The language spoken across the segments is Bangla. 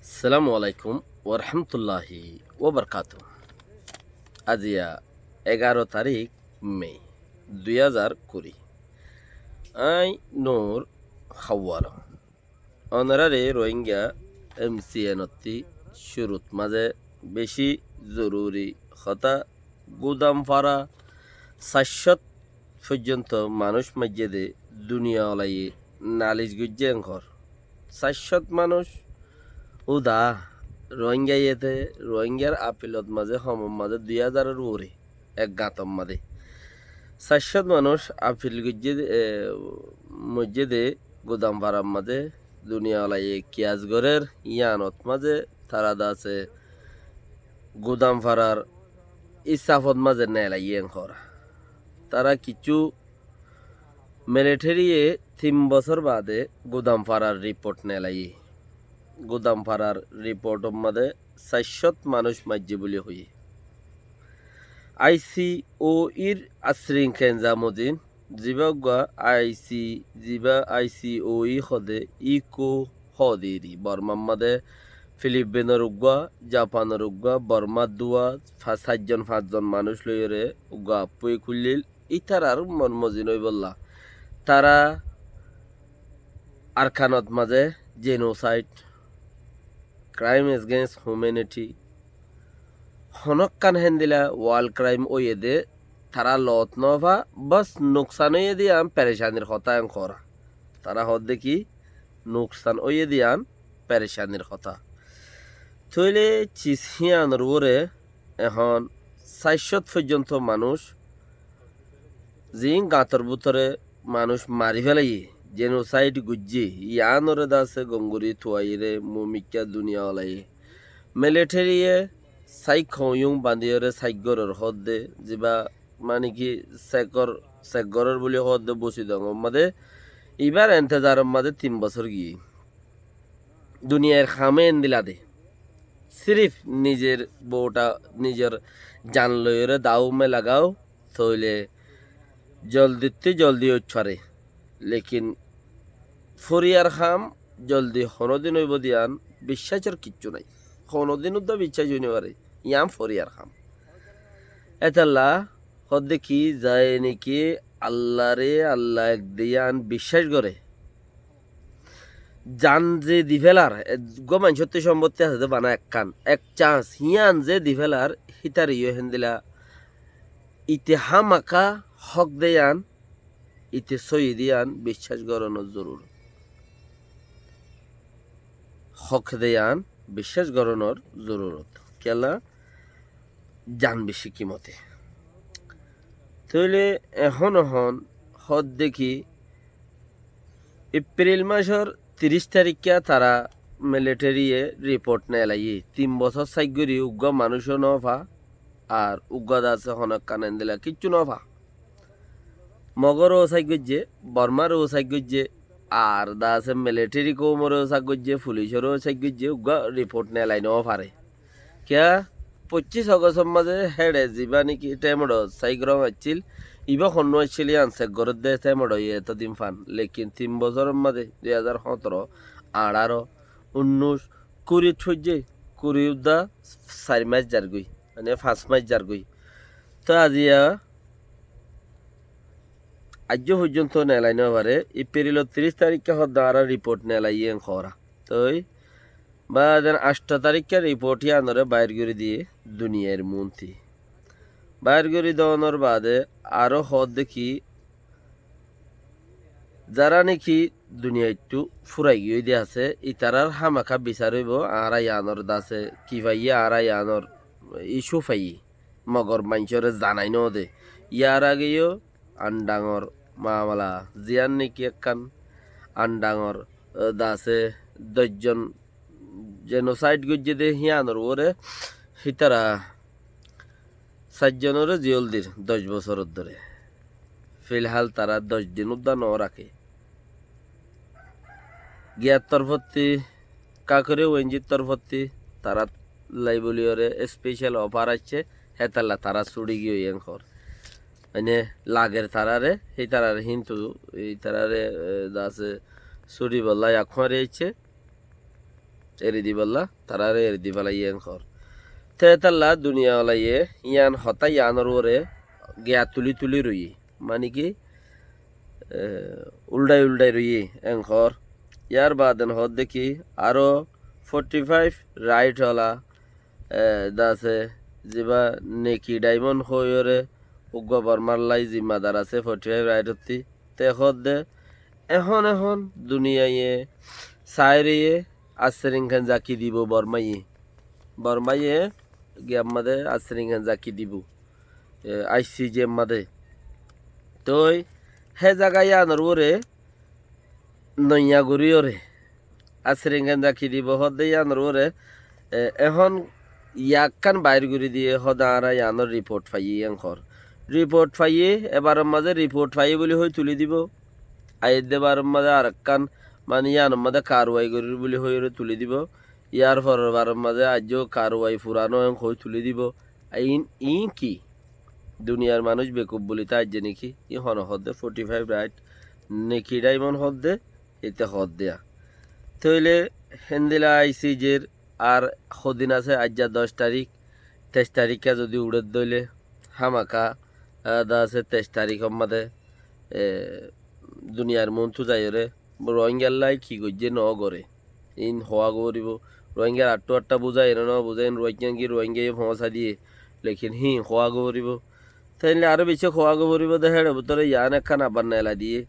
আসসালামু আলাইকুম ওরহামতুল্লাহি ওবরকাত। আজিয়া 11 তারিখ মে 2020। আই নূর খাওয়ার অনারারে রোহিঙ্গা এমসিএনতি শুরুত মাঝে বেশি জরুরি কথা গুদাম ফারা শাশ্বত পর্যন্ত মানুষ মসজিদে দুনিয়া ওলাইয়ে নালিশ গুজ্জেন ঘর শাশ্বত মানুষ উদা রোহিঙ্গা ইয়েতে রোহিঙ্গার আপিলত মাঝে সমম মাঝে 2000-এর উপরে এক গাঁতম মাঝে শাশ্বত মানুষ আপিল গুজ্জে মসজিদে গুদাম ফারাম মাঝে দুনিয়া ওলাইয়ে কিয়াজগরের ইয়ানত মাঝে তারা দাসে গুদাম ফারার ইসাফত মাঝে নেলাইয়েন খরা তারা কিছু মিলিটারিয়ে 3 বছর বাদে গুদাম ফারার রিপোর্ট নেলাইয়ে গুদাম ফারার রিপোর্ট মধ্যে 400 মানুষ মাজ্জি বলে হই আইসিও ইর আশ্রিং কেঞ্জামুদ্দিন জিবাগা আইসিও ই হদে ইকো হদিরি বর্মা মধ্যে ফিলিপিনের উগা জাপানের উগা বর্মা দুয়া 4জন মানুষ লইরে উগা পুই খুললিল ইতারার মনমজিনই বললা তারা আরখানত মাঝে জেনোসাইড ক্রাইম এগেন্স্ট হিউম্যানিটি হনক্কান হেন্দিলা ওয়াল ক্রাইম ওয়েদে তারা লত নভা বস নুকসান ওয়ে দিয়ান পেরেশানির কথা করা তারা হদ দেখি নুকসান ওয়ে দিয়ান পেরেশানির কথা তৈলে চিসিয়ানোর ওরে এখন 400 পর্যন্ত মানুষ জিং গাঁতর ভিতরে মানুষ মারি ফেলাই জেনোসাইড গুজ্জি ইয়ানরে দাসে গঙ্গুরি থুয়াইরে মুমিকা দুনিয়া ওলাই মিলিটারিয়ে সাইখয়ুং বান্দিয়রে সাইগরের হদ্দে যিবা মানে কি সেগরের বলে হদ্দে বসি দং মাদে এবার এন্তেজারের মাঝে 3 বছর গিয়ে দুনিয়ার খামে এন্দিলা দে সিরিফ নিজের বউটা নিজের জান লইরে দাও মে লাগাও তৈলে জলদি উচ্ছারে লেকিন ফরিয়ার খাম জলদি হনদিন হইব দিয়ান বিশ্বাসের কিচ্ছু নাই হনদিন উদ্দা বিশ্বাস হইনে পারে ইয়াম ফরিয়ার খাম এতাল্লা হদ দেখি যায় নাকি আল্লাহ এক দিয়ান বিশ্বাস করে জান যে দিভেলার গমান সত্যি সম্পত্তি আছে বানা এক চান্স হিয়ান যে দিভেলার হিতার ইয়ে হেন্দিলা ইতে হামাকা হক দেয়ান ইতে সই দিয়ান বিশ্বাস গড়ানোর জরুর হক দেয়ান বিশ্বাস গড়ানোর জরুরত কেলা জান বেশি কিমতে তাহলে এখন হদ দেখি এপ্রিল মাসের 30 তারিখে তারা মিলিটারিয়ে রিপোর্ট নেলাই 3 বছর সাইগরি উগ্র মানুষও নভা আর উগ্র দাসে হনক কানেন দিলা কিচ্ছু নভা মগরও সাইগজ্জে বর্মারও সাইগজ্জে আর দাসে মিলিটারি কৌমরও সাইগজ্জে পুলিশেরও সাইগজ্জে উগ্র রিপোর্ট নেলাই ন পারে কিয়া 25 অগস্টের মাঝে হেডে যা নাকি টেমড সাইগ্রম আছিল ইবা সন্ন আসছিল আনছে গরত দে টেমড এতদিন ফান লেকিন 3 বছরের মাঝে 2017 18 19 20 সহ্যে 20 উদ্দা 4 মাস যার গই মানে 5 মাস যার গই তো আজিয়া আজ পর্যন্ত নেলাই নবারে এপ্রিল 30 তারিখে হদ্দারা রিপোর্ট নেলাই খরা তই বা 8 তারিখে রিপোর্ট আনরে বাইর করে দিয়ে দুনিয়ার মন্ত্রী বাইর করে দেওয়ানোর বাদে আরো হদ দেখি যারা নাকি দুনিয়া একটু ফুরাই গিয়ে দিয়ে আছে ইতারার হামাখা বিচারিব আড়াই আনর দাসে কি ভাইয়ে আড়াই আনর ইস্যু ফাই মগর মাঞ্চরে জানাই ন দে ইয়ার আগেও আন্ডাঙর মামলা জিয়ান নাকি একখান আন্ডাঙর দাসে 10জন জেনোসাইড গুজ্জে দে হিয়ানোর ওরে হিতারা 7জনের জিয়ল দির 10 বছরের ধরে ফিলহাল তারা 10 দিন উদ্দা ন রাখে গিয়ার তরফতি কাকরে ওয়েঞ্জির তরফতি তারা লাইবলিওরে স্পেশাল অফার আছে হেতাল্লা তারা চুড়ি গিয়ে খর মানে লাগের তারারে সেই তারারে কিন্তু এই তারারে দাসে চুরি বল্লাই আখমারে ইচ্ছে এরি দি বললা তারারে এরি দি ফেলাই ইয়ান খর তে তাল্লা দুনিয়া ওলাইয়ে ইয়ান হতা ইয়ানোর ওরে গিয়া তুলি তুলি রই মানে কি উল্টাই উল্টাই রই এং খর ইয়ার বাদেন হদ দেখি আরো 45 রাইট হলা দাসে যেবা নেকি ডায়মন্ড হইরে উগ্র বর্মার লাই জিম্মাদার আছে 45 রাইট হতি তে হদ দে এখন দুনিয়ায় সাইরিয়ে আসরিং খান জাকি দিব বর্মাইয়ে গিয়াম মাদে আসরিং খান জাকি দিব আইসি যে মাদে তই হে জায়গায় আনর ওরে নইয়া গুড়ি ওরে আসরিং খান জাকি দিব হদে আনর ওরে এখন ইয়াকান বাইর গুড়ি দিয়ে হদা আরা ইয়ানোর রিপোর্ট পাইয়ে এঙ্কর রিপোর্ট পাইয়ে এবারের মাঝে রিপোর্ট পাইয়ে বলে হয়ে তুলি দিব আইর দেবারের মাঝে আর একখান মানে ইয়ানোর মাঝে কারওয়াই করি বলে হয়ে তুলি দিব ইয়ার পরের বারের মাঝে আজও কারওয়াই ফুরানো হয়ে তুলি দিব ই কি দুনিয়ার মানুষ বেকুব বলি তাই যে নাকি ই হন হদ্দে 45 রাইট নেকি ডাইমন হদ্দে এতে হদ দেয়া তইলে হেন্দিলা আইসিজের আর সদিন আছে আজ 10 তারিখ 23 তারিখে যদি উড়ে দইলে হামাকা দা আছে 23 তারিখ মাদে দুনিয়ার মন্তু যাইরে রোহিঙ্গার লাই কি গজ্জে ন করে ইন হওয়া গরিব রোহিঙ্গার আটটা বুঝাই ন বুঝাই রোহিঙ্গা কি রোহিঙ্গাই ফসা দিয়ে লেকিন হওয়া গরিব তাইলে আরো বেশি খোয়া গরিব দেখে ভিতরে ইয়ান একখান আবার নেলা দিয়ে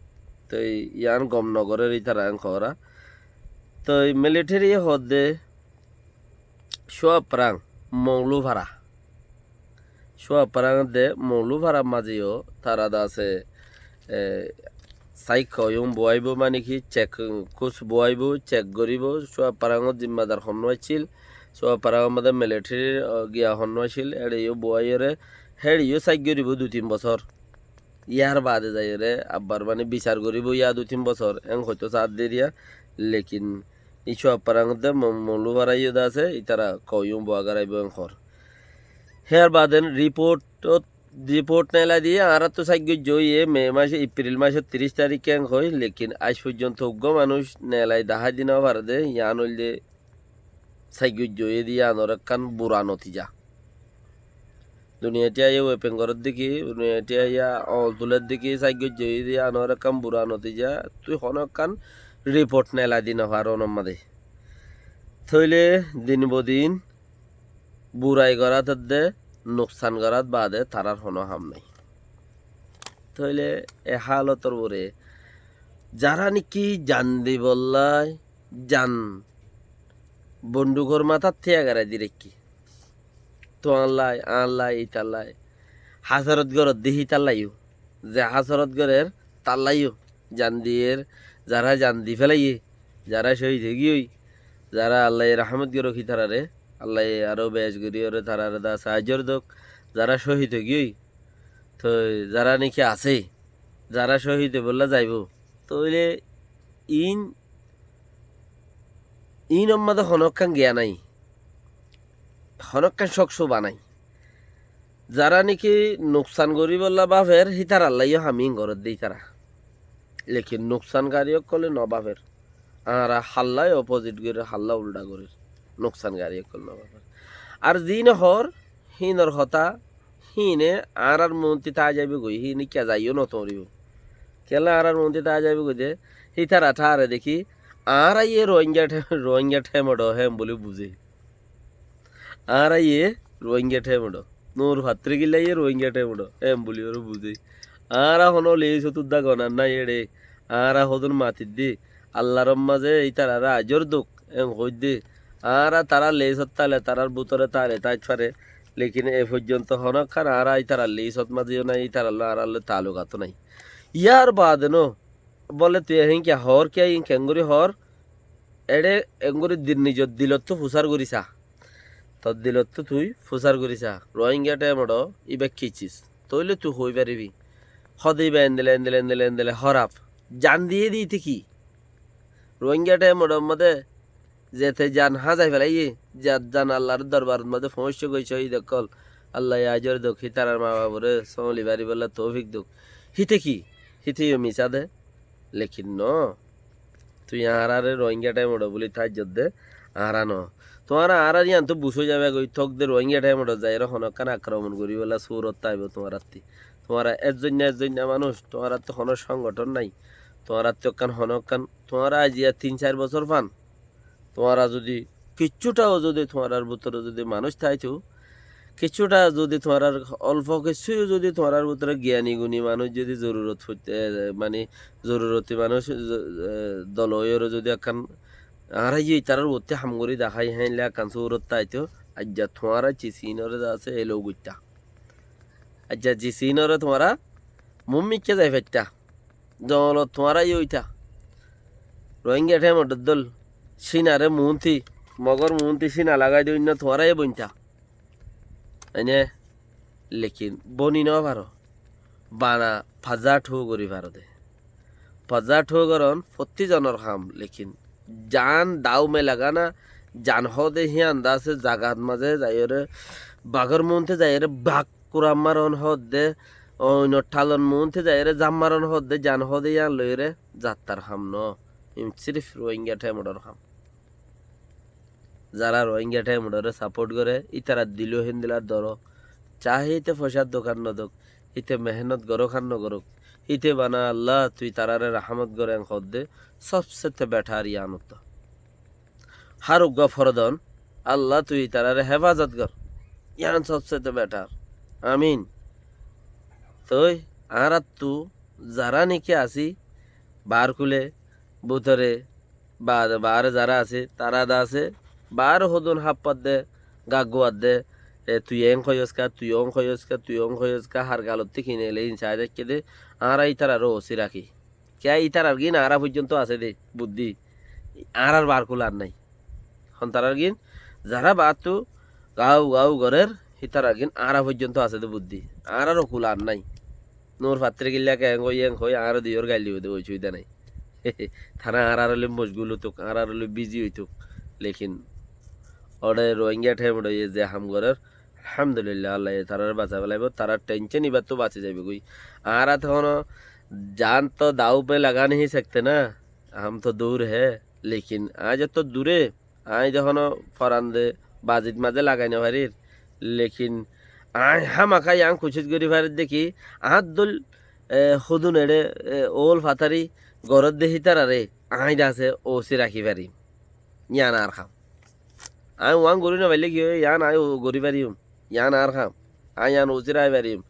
তো ইয়ান গম নগরের এই তারা খরা তো মিলিটারি হদে সোয়া প্রাং মৌলু ভাড়া সোয়া প্রাং দে মৌলু ভাড়া মাঝেও তারা আছে সাইকয়ুম বয়াইব মানে কি চেক কুচ বয়াইব চেক করিব সোয়া প্রাঙত জিম্মাদার হন্যাইছিল সোয়া প্রাঙ মধ্যে মিলিটারি গিয়া হন্যাইছিল এড়িও বয়াইরে হেড়িও চাইক করিব 2-3 বছর ইয়ার বাদে যাইরে আব্বার মানে বিচার করিব ইয়া 2-3 বছর এং হয়তো চার দেরিয়া লেকিন ইসু আপারাঙ্গতে মৌলু বাড়াইও আছে ইতারা কয়ুম বাগারাইব এংখর হেয়ার বাদেন রিপোর্ট নেলা দিয়ে আর তো সাইগ্য জইয়ে মে মাসে এপ্রিল মাসের 30 তারিখে এং হয় লেকিন আজ পর্যন্ত উগ্র মানুষ নেলাই 10 দিনও ভারদে ইয়ান হইলে সাইগ্য জইয়ে দিয়ে আনর একখান বুড়া নতিজা দুনিয়াটি আইয়া ওয়েপেন ঘরের দিকে দুনিয়াটি আইয়া তুলের দিকে সাইগ্য জইয়ে দিয়ে আনর একখান বুড়া নতিজা তুই হন একখান রিপোর্ট নেলা দিন হার অনমাদে থইলে দিন বদিন বুড়াই গড়াত দে নোকসান গড়াত বাদে তারার হন হাম নাই থইলে এ হালতর বরে যারা নাকি জান দি বললাই জান বন্দুকর মাথার থিয়া গাড়াই দি রেখি তো আল্লাই ইতাল্লাই হাজারত গড়ত দিহি তাল্লাইও যে হাজারত গড়ের তাল্লাইও জান দিয়ের যারা জান দি ফেলাইয়ে যারা শহীদ হয়ে যারা আল্লাহ রাহমত গিয়ে রক্ষি তারারে আল্লাহ আরো বেশ গরিয়রে তারারে দা সাহায্যর দোক যারা শহীদ হয়ে তো যারা নাকি আছে যারা শহীদ বললা যাইব তইলে ইন আমাদের হনকান জ্ঞা নাই হনকান শখসো বানাই যারা নাকি নোকসান করি বললা বাপের হিতার আল্লাহ হামিং ঘরত দেই তারা লেকিন নোকসানকারীও কলে নবাবের আর হাল্লাই অপোজিট করে হাল্লা উল্টা করে নোকসানকারী কল নবাবের আর যিন হর হিনর হতা হিনে আর মন্ত্রী তা যাবে গই হিনি কে যাইও নতরিব কেলা আর মন্ত্রী তা যাবে গই যে হি তারা ঠারে দেখি আর ইয়ে রোহিঙ্গা ঠেমড হেম বলে বুঝে আর ইয়ে রোহিঙ্গা ঠেমড নোর ভাত্রে গিলা ইয়ে রোহিঙ্গা ঠেমড হেম বলি ওর বুঝে আর হনো লে চতুর্দা গনার না এড়ে আর হদন মাতির দি আল্লাহর মাঝে এই তারা আজর দুঃখ এম হই দে আর তারা লেসত তালে তারার বুতরে তালে তাই ছাড়ে লেকিন এ পর্যন্ত হনক খান আর এই তারা লেসত মাঝেও নাই এই তারা আর আল্লাহ তালুকাত নাই ইয়ার বাদ ন বলে তুই হেঁ কে হর কে ইন কেঙ্গুরি হর এড়ে এঙ্গুরি নিজত দিলত তো ফুসার করিসা তোর দিলত তো তুই ফুসার করিসা রোহিঙ্গা টাইমড ইবা খিচিস তইলে তুই হই পারিবি হদেইবা এন্দেলে হরাপ জান দিয়ে দিতে কি রোহিঙ্গা টাইমড মধ্যে যেতে জান হাজাই ফেলাইয়ে জান আল্লাহর দরবার মধ্যে সমস্যা কইছ এই দেখল আল্লাহ আজর দুঃখ হিতারার মা বাবরে সমলি বাড়ি বললা তৌফিক দুঃখ হিতে কি হিতেও মিশা দে লেকিন ন তুই আর রোহিঙ্গা টাইমড বলি তাই দে আরানো তোমার আর ইয়ান তো বুঝে যাবে গই থকদের রোহিঙ্গা টাইমটা যায় এরা হনকান আক্রমণ করি বলা সুরত তাইব তোমার আত্মি তোমার একজন মানুষ তোমার তো হন সংগঠন নাই তোমার তো কান হনকান তোমার আজ ইয়া 3-4 বছর পান তোমারা যদি কিচ্ছুটাও যদি তোমার ভিতরে যদি মানুষ থাইতো কিছুটা যদি তোমার অল্প কিছু যদি তোমার ভিতরে জ্ঞানী গুণী মানুষ যদি জরুরত হইতে মানে জরুরতি মানুষ দলয়েরও যদি একখান আর এই তারার ওতে হামগরি দেখাই হ্যাঁ একখান সুরত তাইতো আজ্জা তোমারা চিসিনরে আছে এলো গুইটা আজ্জা চিসিনরে তোমারা মুম্মিকে যাই ফেরটা জল তোমারাই ওইটা রোহিঙ্গা ঠেম দল সিনারে মুহন্তি মগর মুহন্তি সিনা লাগাই দিই না তোমারাই বইটা এনে লেকিন বনি ন পারো বানা ফাজা ঠো করি ভারতে ফাজা ঠো করন প্রতিজনের খাম লেকিন জান দাও মে লাগানা জান হদে হি আন্দাজে জাগাত মাঝে যাইরে বাঘর মনতে যাইরে বাঘ কুরাম মারন হদে অন্য ঠালন মনতে যাইরে জাম মারন হদে জান হদে ইয়ান লইরে যাত্তার খাম ন ইম সিরিফ রোহিঙ্গা ঠেমডর খাম যারা রোহিঙ্গা টাইমডরে সাপোর্ট করে ইতারা দিল হিন্দিলার ধরো চাহে ইতে পয়সার দোকান নদক ইতে মেহনত গরো খান নগরক ইতে বানা আল্লাহ তুই তারারে রাহমত করে দে সবসেতে বেঠার ইয়ানত হারুক গফরদন আল্লাহ তুই তারারে হেফাজত কর ইয়ান সবসেতে বেটার আমিন তুই আর তু যারা নাকি আসি বার খুলে বুতরে বার যারা আছে তারা দা আছে বার হদন হাপ্পাত দে গাগুয়াত দে তুই এং খয়সকা তুই অং খয়সকা তুই অং খয়সকা হার গালতে কিনে এলে ইনসাইড কে দে আর ইতার আরো ওসি রাখি কে ইতার আর গিন আরা পর্যন্ত আছে দে বুদ্ধি আর বার কুলার নাই হন তার আর গিন যারা বাত তো গাও গাও ঘরের হিতার আর গিন আরা পর্যন্ত আছে দে বুদ্ধি আরও কুলার নাই নোর পাত্রে গিল্লা কে এং কই আর দিওর গাইলি দে ওই সুবিধা নাই থানা আর মশগুল হতো আর বিজি হইতো লেকিন ওরে রোহিঙ্গা ঠেমড়ে যে হামগরের আলহামদুলিল্লাহ আল্লাহ তারার বাঁচা পেলাইব তারা টেনশন এবার তো বাঁচে যাবে কই আর তখন जान तो दाव पे लगा नहीं सकते ना हम तो दूर है लेकिन आज तो दूरे आज যখন ফরান্দে বাজিত মাঝে লাগাইনো পারির লেকিন আয় হামাখা ইয়াং কুচিত করি পারির দেখি আহাত দল খুদুন এড়ে ওল ফাতারি গরত দেখি তারারে আইড আছে ওসি রাখি পারি ইয়ান আর খাম আমি ওয়াং গরি না পাইলে কি হয় ইয়ান আয় গরি পারিম ইয়ান আর খাম আয় ইয়ান ওসি রাই পারিম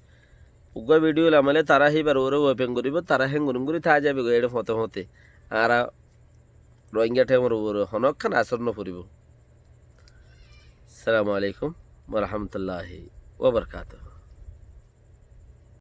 উগ্র ভিডিও লামালে তারা সেইবার ওরে ওপেন করিব তারা হেং গরম করে থা যাবে এটা ফতে ফতে আর রোহিঙ্গা ঠেমর ওর হনক্ষণ আসর নপরিব আসসালামু আলাইকুম ওয়া রাহমাতুল্লাহি ওয়া বারাকাতুহু